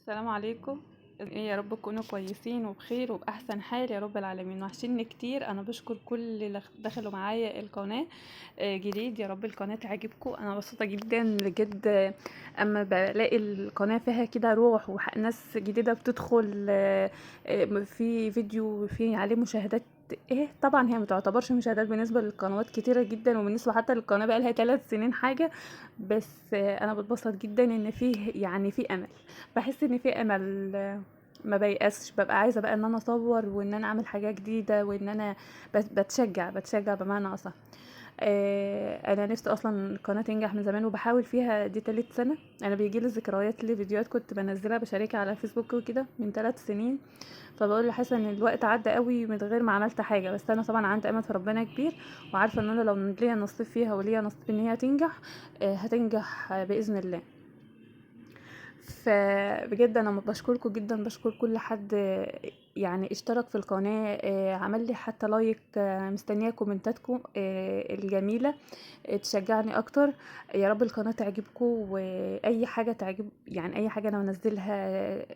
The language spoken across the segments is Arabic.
السلام عليكم. يا رب تكونوا كويسين وبخير وبأحسن حال يا رب العالمين. وحشني كتير. انا بشكر كل اللي دخلوا معايا القناة جديد. يا رب القناة تعجبكم. انا مبسوطة جدا بجد اما بلاقي القناة فيها كده روح وناس جديدة بتدخل في فيديو في عليه مشاهدات. ايه طبعا هي متعتبرش مشاهدات بالنسبة للقنوات كتيرة جدا، وبالنسبة حتى للقناة بقى لها 3 سنين حاجة. بس انا بتبسط جدا ان فيه يعني في امل. بحس ان في امل. ما بيأسش، ببقى عايزه بقى ان انا اصور وان انا اعمل حاجه جديده وان انا بتشجع بمعنى اصح. انا نفسي اصلا القناه تنجح من زمان وبحاول فيها، دي تالت سنه. انا بيجي لي ذكريات لفيديوهات كنت بنزلها بشاركها على فيسبوك وكده من 3 سنين. فبقول حاسه ان الوقت عدى قوي من غير ما عملت حاجه، بس انا طبعا عندي امل في ربنا كبير، وعارفه ان انا لو ليا نصيب فيها وليا نصيب ان هي تنجح هتنجح باذن الله. فبجد انا بشكركم جدا، بشكر كل حد يعني اشترك في القناة، عمل لي حتى لايك، مستنية كومنتاتكم الجميلة تشجعني اكتر. يا رب القناة تعجبكم، واي حاجة تعجب يعني اي حاجة انا منزلها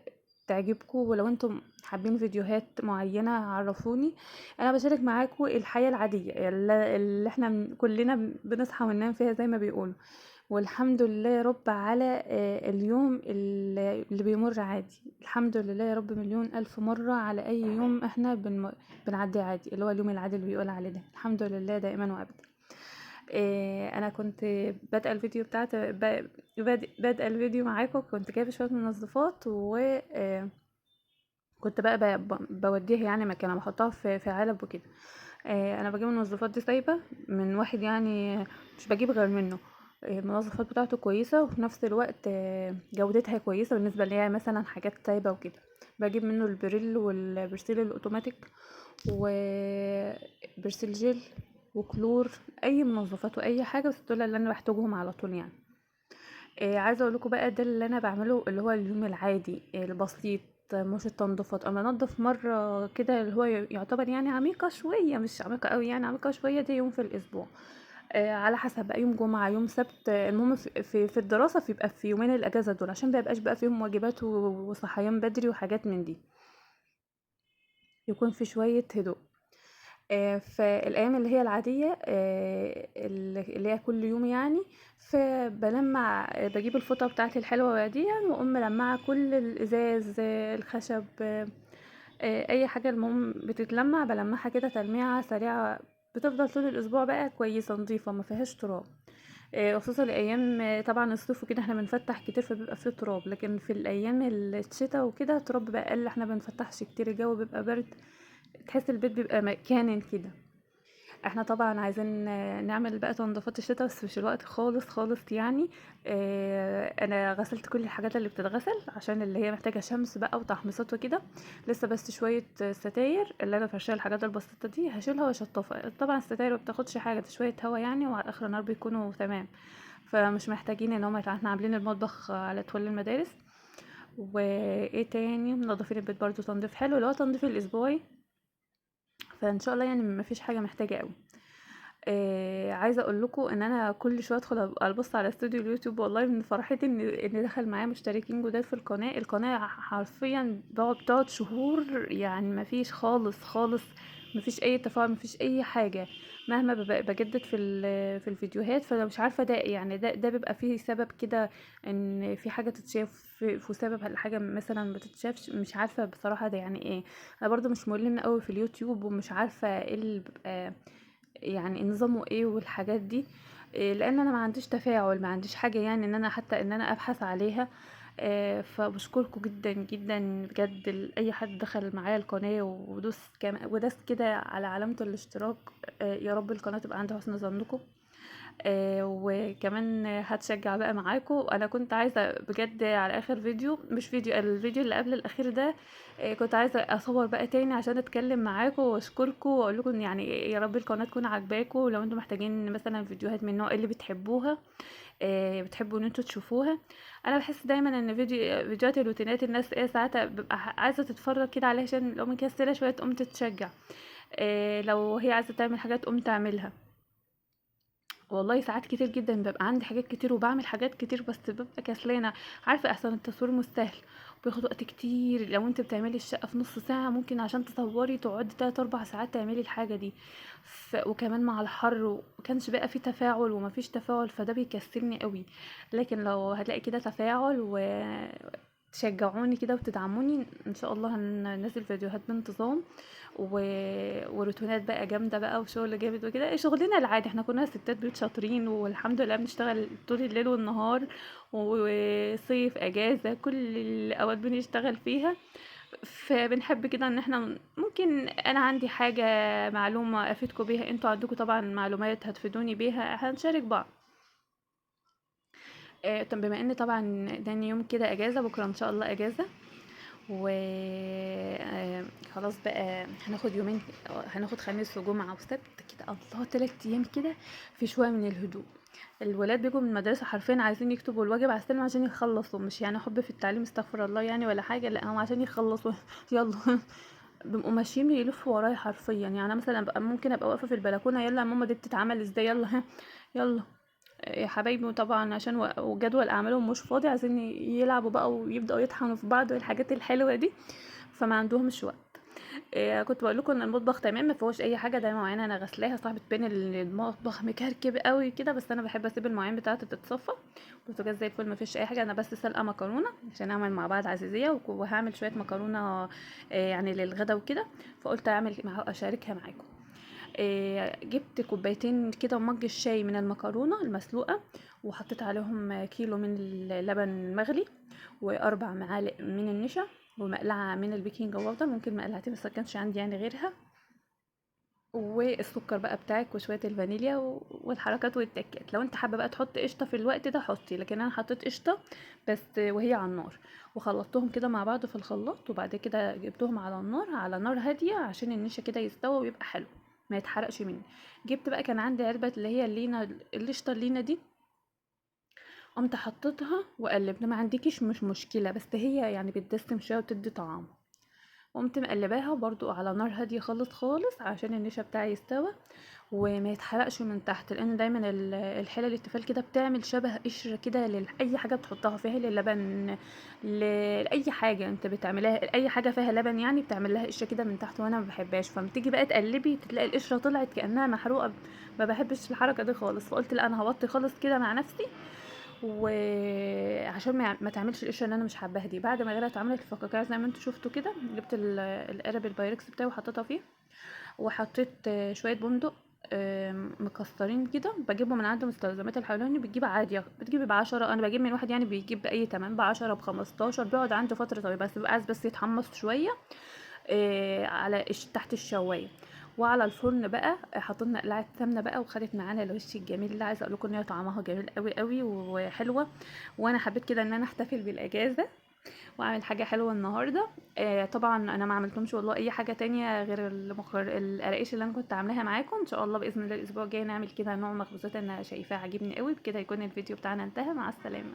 تعجبكم. ولو انتم حابين فيديوهات معينة عرفوني. انا بشارك معاكم الحياة العادية اللي احنا كلنا بنصحى وننام فيها زي ما بيقولوا. والحمد لله يا رب على اليوم اللي بيمر عادي. الحمد لله يا رب مليون ألف مرة على أي يوم احنا بنعدي عادي، اللي هو اليوم العادي اللي بيقول عليه ده. الحمد لله دائما وأبدا. أنا كنت بادئة الفيديو بتاعت بادئة الفيديو معاكم. كنت جايبة شوية منظفات وكنت بقى بوديها يعني مكانها، بحطها في علب وكده. انا بجيب المنظفات دي سايبه من واحد يعني، مش بجيب غير منه. المنظفات بتاعته كويسه وفي نفس الوقت جودتها كويسه بالنسبه لي مثلا حاجات سايبه وكده. بجيب منه البريل والبرسيل الاوتوماتيك وبرسيل جل وكلور. اي منظفات واي حاجه، بس دول اللي انا بحتاجهم على طول يعني. عايزه اقول لكم بقى ده اللي انا بعمله، اللي هو اليوم العادي البسيط. مش التنظيفات، اما انضف مره كده اللي هو يعتبر يعني عميقه شويه، مش عميقه قوي يعني، عميقه شويه. دي يوم في الاسبوع على حسب بقى، يوم جمعه يوم سبت. المهم في الدراسه بيبقى في يومين الاجازه دول، عشان مبيبقاش بقى فيهم واجبات وصحيان بدري وحاجات من دي، يكون في شويه هدوء. فالايام اللي هي العاديه اللي هي كل يوم يعني. فبلمع بجيب الفوطه بتاعتي الحلوه دي واقوم ملمعه كل الازاز، الخشب، اي حاجه المهم بتتلمع بلمعها كده تلميعه سريعه. بتفضل طول الاسبوع بقى كويسه نظيفه ما فيهاش تراب. خصوصا الايام طبعا الصيف وكده احنا بنفتح كتير فبيبقى فيه تراب، لكن في الايام الشتاء وكده التراب بقى اقل، احنا بنفتحش كتير، الجو بيبقى برد، تحس البيت بيبقى مكان كده. احنا طبعا عايزين نعمل بقى تنظيفات الشتاء، بس مش الوقت خالص خالص يعني. انا غسلت كل الحاجات اللي بتتغسل عشان اللي هي محتاجه شمس بقى وتحميصات وكده. لسه بس شويه ستاير اللي انا فرشاها الحاجات البسيطه دي هشيلها واشطفها. طبعا الستاير ما بتاخدش حاجه، ده شويه هوا يعني، وعلى اخر النهار بيكونوا تمام. فمش محتاجين ان هم احنا عاملين المطبخ على طول المدارس. وايه تاني، منضفين البيت برضو تنظيف حلو اللي هو تنظيف الاسبوعي. فان شاء الله يعني مفيش حاجه محتاجه قوي. عايزه اقول لكم ان انا كل شويه ادخل ابص على استوديو اليوتيوب، والله من فرحتي ان دخل معايا مشتركين جداد في القناه حرفيا بتقعد شهور يعني مفيش خالص خالص. مفيش اي تفاعل، مفيش اي حاجه. مهما بجدد في الفيديوهات، فانا مش عارفه ده يعني ده بيبقى فيه سبب كده ان في حاجه تتشاف في سبب الحاجه مثلا ما بتتشافش. مش عارفه بصراحه ده يعني ايه. انا برضو مش ملمه قوي في اليوتيوب ومش عارفه ايه اللي بيبقى يعني نظامه ايه والحاجات دي. لان انا ما عنديش تفاعل، ما عنديش حاجه يعني ان انا حتى ان انا ابحث عليها. فبشكركم جدا جدا بجد اي حد دخل معايا القناه ودوس كده على علامه الاشتراك. يا رب القناه تبقى عند حسن ظنكم. وكمان هتشجع بقى معاكم. انا كنت عايزه بجد على اخر فيديو، مش فيديو، الفيديو اللي قبل الاخير ده، كنت عايزه اصور بقى تاني عشان اتكلم معاكم واشكركم واقول لكم يعني يا رب القناه تكون عاجباكم. لو انتم محتاجين مثلا فيديوهات من النوع اللي بتحبوها، بتحبوا ان انتوا تشوفوها. انا بحس دايما ان فيديوهات الروتينات الناس ساعات ببقى عايزه تتفرج كده عليها عشان لو مكسله شويه تقوم تتشجع. لو هي عايزه تعمل حاجات تقوم تعملها. والله ساعات كتير جدا ببقى عندي حاجات كتير وبعمل حاجات كتير بس ببقى كسلانة. عارفة احسن التصوير مش سهل، بياخد وقت كتير. لو انت بتعملي الشقة في نص ساعة ممكن عشان تصوري تقعدي 3 4 ساعات تعملي الحاجة دي. وكمان مع الحر مكانش بقى فيه تفاعل ومفيش تفاعل، فده بيكسلني قوي. لكن لو هتلاقي كده تفاعل تشجعوني كده وتدعموني، ان شاء الله هننزل فيديوهات بانتظام و... وروتينات بقى جامده بقى وشغل جامد وكده. شغلنا العادي، احنا كنا ستات بيوت شاطرين والحمد لله بنشتغل طول الليل والنهار، وصيف اجازه كل الاوقات بنشتغل فيها. فبنحب كده ان احنا ممكن انا عندي حاجه معلومه افيدكم بيها، انتوا عندكم طبعا معلومات هتفيدوني بيها، هنشارك بعض. طب بما ان طبعا تاني يوم كده اجازه، بكره ان شاء الله اجازه، و خلاص بقى هناخد يومين، هناخد خميس وجمعة وسبت كده، الله 3 ايام كده في شوية من الهدوء. الولاد بيجوا من المدرسة حرفيا عايزين يكتبوا الواجب على السلم عشان يخلصوا، مش يعني حب في التعليم استغفر الله يعني ولا حاجة، لا هم عشان يخلصوا يلا بيبقوا ماشيين يلفوا ورايا حرفيا. يعني انا مثلا ممكن ابقى واقفة في البلكونة، يلا يا ماما دي بتتعمل ازاي، يلا ها يلا يا حبايبي. طبعا عشان وجدول اعمالهم مش فاضي، عايزين يلعبوا بقى ويبداوا يطحنوا في بعض والحاجات الحلوه دي، فما عندهمش وقت. كنت بقول لكم ان المطبخ تمام ما فيهوش اي حاجه، دايما معانا انا غسلاها صاحبه بين المطبخ مكركب قوي كده، بس انا بحب اسيب المواعين بتاعتي تتصفى. البوتاجاز زي الفل ما فيش اي حاجه، انا بس سلقه مكرونه عشان اعمل مع بعض عزيزيه، وهعمل شويه مكرونه يعني للغدا وكده، فقلت اعمل اشاركها معاكم. جبت كوبايتين كده ومج الشاي من المكرونه المسلوقه، وحطيت عليهم كيلو من اللبن المغلي، و4 معالق من النشا، ومقلعه من البيكنج باودر، ممكن مقلعتين بس مكانش عندي يعني غيرها، والسكر بقى بتاعك وشويه الفانيليا والحركات والتكات. لو انت حابه بقى تحط قشطه في الوقت ده حطي، لكن انا حطيت قشطه بس وهي على النار، وخلطتهم كده مع بعض في الخلاط، وبعد كده جبتهم على النار على نار هاديه عشان النشا كده يستوى ويبقى حلو ما يتحرقش مني. جبت بقى كان عندي علبه اللي هي اللينا، القشطه اللينا دي، قمت حطيتها وقلبت. ما عندكيش مش مشكله، بس هي يعني بتدسم شويه وتدي طعم. قمت مقلباها برضو على نار هاديه خالص خالص عشان النشا بتاعي يستوى وما يتحرقش من تحت، لان دايما الحلل التيفال كده بتعمل شبه قشره كده لاي حاجه بتحطها فيها، للبن، لاي حاجه انت بتعملها، اي حاجه فيها لبن يعني بتعمل لها قشره كده من تحت، وانا ما بحبهاش. فلما تيجي بقى تقلبي تلاقي القشره طلعت كانها محروقه، ما بحبش الحركه دي خالص. فقلت لا انا هوطي خالص كده مع نفسي، وعشان ما تعملش القشره اللي انا مش حباها دي. بعد ما غلت وعملت الفقاقيع زي ما انتوا شفتوا كده، جبت القرب البايركس بتاعي وحطيتها فيه، وحطيت شويه بندق مكسرين كده، بجيبهم من عند مستلزمات الحلواني، بتجيب عادي بتجيب ب10، انا بجيب من واحد يعني بيجيب باي تمن ب10 ب15، بيقعد عنده فتره طويله، بس بيبقى عايز بس يتحمص شويه على تحت الشوايه. وعلى الفرن بقى حطينا قلعه سمنه بقى، وخدت معانا الوش الجميل اللي عايزه اقول لكم ان هي طعمها جميل قوي قوي وحلوه. وانا حبيت كده ان انا احتفل بالاجازه واعمل حاجه حلوه النهارده. طبعا انا ما عملتهمش والله اي حاجه تانية غير القراقيش اللي انا كنت عاملاها معاكم. ان شاء الله باذن الله الاسبوع الجاي نعمل كده نوع مخبوزات انا شايفاه عاجبني قوي. بكده يكون الفيديو بتاعنا انتهى، مع السلامه.